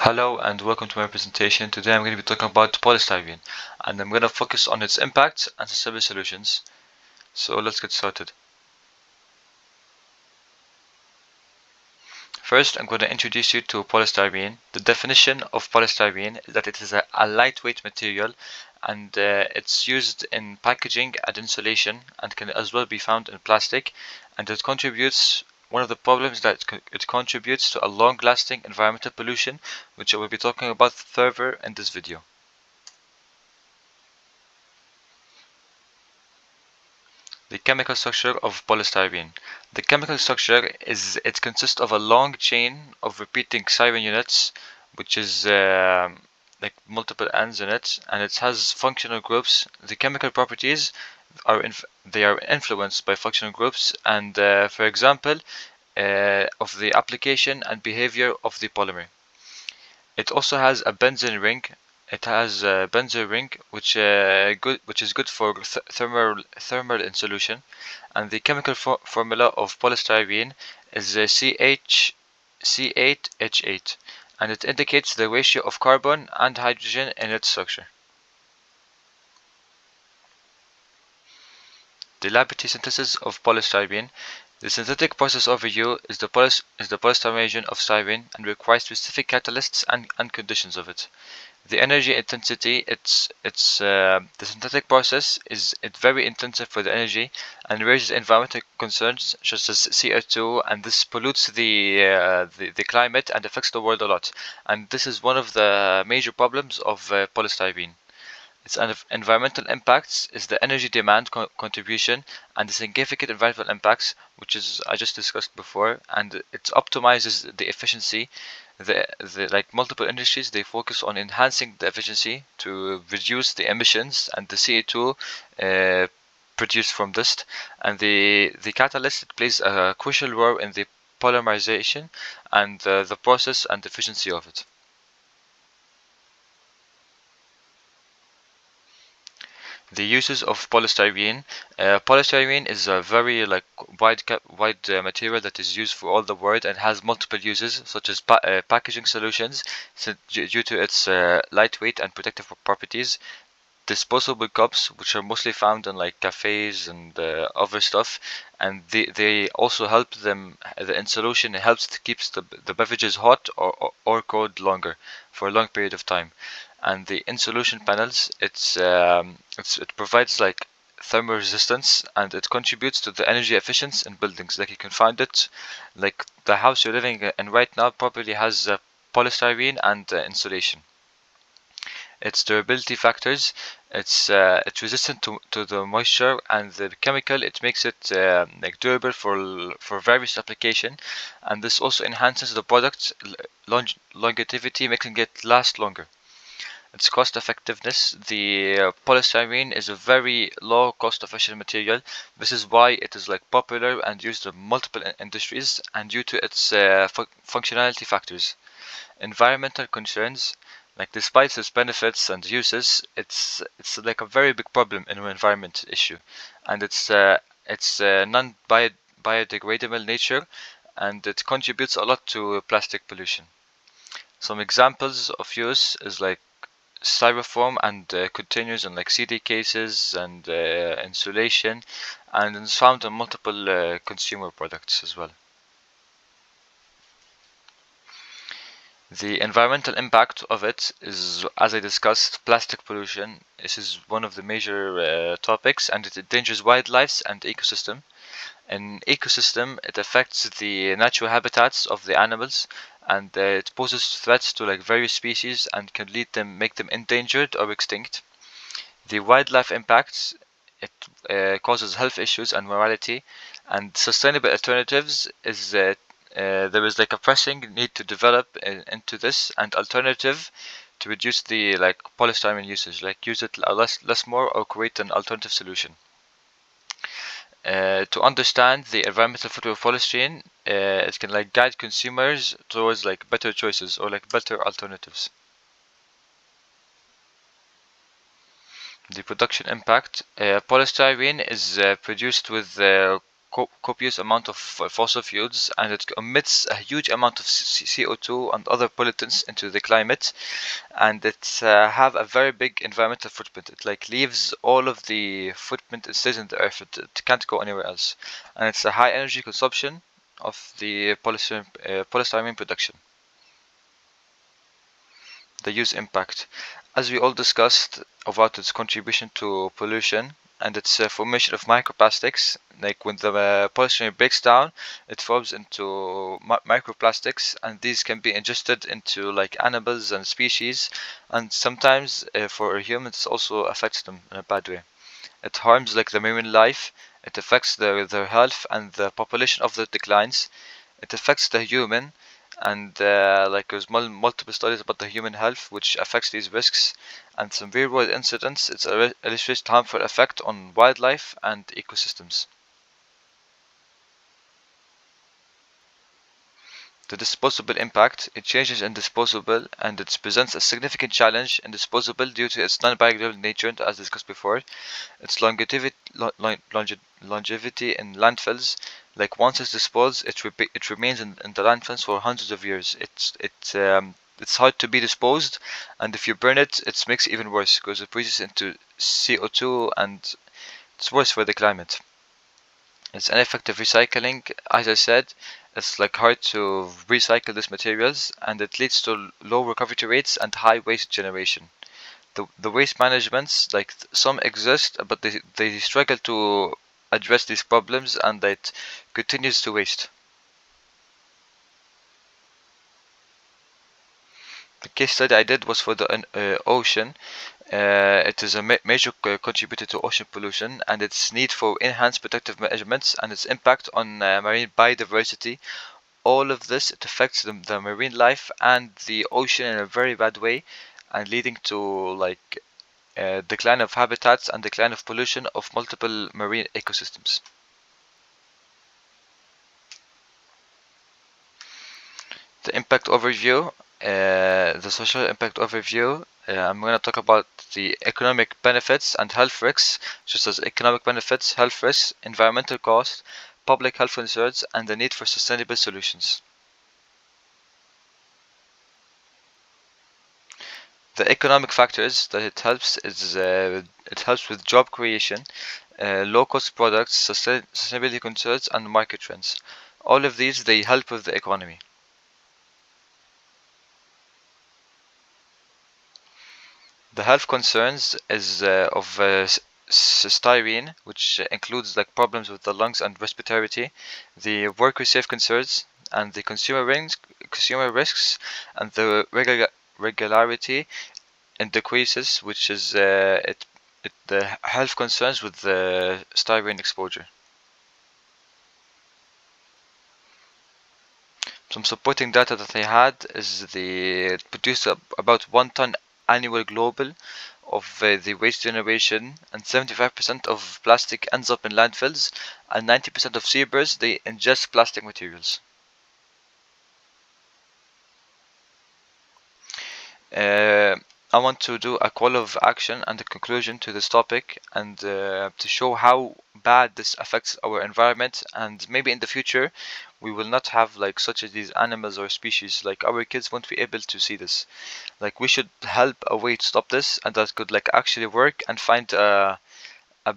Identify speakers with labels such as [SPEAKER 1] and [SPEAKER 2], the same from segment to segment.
[SPEAKER 1] Hello and welcome to my presentation. Today I'm going to be talking about polystyrene and I'm going to focus on its impact and sustainable solutions. So let's get started. First, I'm going to introduce you to polystyrene. The definition of polystyrene is that it is a lightweight material and it's used in packaging and insulation and can as well be found in plastic, and it contributes one of the problems that it contributes to a long-lasting environmental pollution, which I will be talking about further in this video. The chemical structure of polystyrene. The chemical structure it consists of a long chain of repeating styrene units, which is like multiple ends in it, and it has functional groups. The chemical properties they are influenced by functional groups, and for example, of the application and behavior of the polymer. It also has a benzene ring. It has a benzene ring, which is good for thermal in solution. And the chemical formula of polystyrene is C8H8, and it indicates the ratio of carbon and hydrogen in its structure. The laboratory synthesis of polystyrene. The synthetic process overview is the polymerization of styrene and requires specific catalysts and conditions of it. The energy intensity, the synthetic process is very intensive for the energy and raises environmental concerns such as CO2, and this pollutes the climate and affects the world a lot. And this is one of the major problems of polystyrene. Its environmental impacts is the energy demand contribution and the significant environmental impacts, which is I just discussed before, and it optimizes the efficiency. Like multiple industries, they focus on enhancing the efficiency to reduce the emissions and the CO2 produced from this. And the catalyst, it plays a crucial role in the polymerization and the process and efficiency of it. The uses of polystyrene. Polystyrene is a very wide material that is used for all the world and has multiple uses, such as packaging solutions, due to its lightweight and protective properties. Disposable cups, which are mostly found in like cafes and other stuff, and they also help them. The in solution helps to keeps the beverages hot or cold longer for a long period of time. And the in solution panels, it provides like thermal resistance, and it contributes to the energy efficiency in buildings. Like you can find it, like the house you're living in right now probably has polystyrene and insulation. Its durability factors, it's resistant to the moisture and the chemical. It makes it like durable for various application, and this also enhances the product's longevity, making it last longer. Its cost effectiveness. The polystyrene is a very low cost efficient material. This is why it is like popular and used in multiple industries, and due to its functionality factors. Environmental concerns. Like despite its benefits and uses, it's like a very big problem in an environment issue, and it's non-biodegradable nature, and it contributes a lot to plastic pollution. Some examples of use is like styrofoam and containers and like CD cases and insulation, and it's found in multiple consumer products as well. The environmental impact of it is, as I discussed, plastic pollution. This is one of the major topics, and it endangers wildlife and ecosystem. In ecosystem, it affects the natural habitats of the animals, and it poses threats to like various species and can make them endangered or extinct. The wildlife impacts, it causes health issues and morality, and sustainable alternatives is there is like a pressing need to develop into this and alternative to reduce the like polystyrene usage, like use it less more or create an alternative solution. To understand the environmental footprint of polystyrene, it can like guide consumers towards like better choices or like better alternatives. The production impact. Polystyrene is produced with copious amount of fossil fuels, and it emits a huge amount of CO2 and other pollutants into the climate, and it have a very big environmental footprint. It like leaves all of the footprint, it stays in the earth. It can't go anywhere else, and it's a high energy consumption of the polystyrene production. The use impact, as we all discussed about its contribution to pollution and its formation of microplastics. Like when the polystyrene breaks down, it forms into microplastics, and these can be ingested into like animals and species, and sometimes for humans also affects them in a bad way. It harms like the marine life. It affects their health, and the population of the declines. It affects the human, and like there's multiple studies about the human health which affects these risks, and some real world incidents. It's illustrates harmful effect on wildlife and ecosystems. The disposable impact, it changes in disposable, and it presents a significant challenge in disposable due to its non-biodegradable nature, as discussed before. Its longevity in landfills, like once it's disposed, it remains in the landfills for hundreds of years. It's hard to be disposed, and if you burn it, it makes it even worse because it freezes into CO2, and it's worse for the climate. It's ineffective recycling. As I said, it's like hard to recycle these materials, and it leads to low recovery rates and high waste generation. The waste managements, like some exist, but they struggle to address these problems, and it continues to waste. The case study I did was for the ocean. It is a major contributor to ocean pollution, and its need for enhanced protective measurements and its impact on marine biodiversity. All of this, it affects the marine life and the ocean in a very bad way, and leading to like decline of habitats and decline of pollution of multiple marine ecosystems. The impact overview, the social impact overview. I'm going to talk about the economic benefits and health risks, just as economic benefits, health risks, environmental costs, public health concerns, and the need for sustainable solutions. The economic factors that it helps is it helps with job creation, low cost products, sustainability concerns, and market trends. All of these, they help with the economy. The health concerns is of styrene, which includes like problems with the lungs and respiratory, the worker safe concerns, and the consumer risks, and the regularity and decreases, which is the health concerns with the styrene exposure. Some supporting data that they had is it produced about 1 ton annual global of the waste generation, and 75% of plastic ends up in landfills, and 90% of seabirds, they ingest plastic materials. Uh, I want to do a call of action and a conclusion to this topic, and to show how bad this affects our environment, and maybe in the future we will not have like such as these animals or species. Like our kids won't be able to see this. Like we should help a way to stop this, and that could like actually work and find a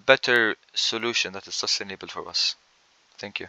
[SPEAKER 1] better solution that is sustainable for us. Thank you.